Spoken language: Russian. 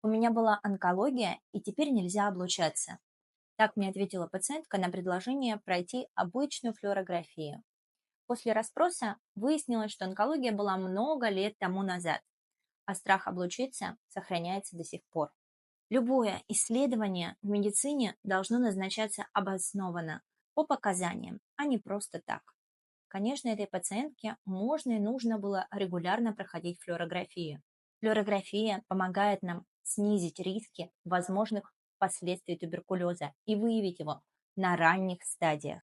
У меня была онкология, и теперь нельзя облучаться. Так мне ответила пациентка на предложение пройти обычную флюорографию. После расспроса выяснилось, что онкология была много лет тому назад, а страх облучиться сохраняется до сих пор. Любое исследование в медицине должно назначаться обоснованно, по показаниям, а не просто так. Конечно, этой пациентке можно и нужно было регулярно проходить флюорографию. Флюорография помогает нам снизить риски возможных последствий туберкулеза и выявить его на ранних стадиях.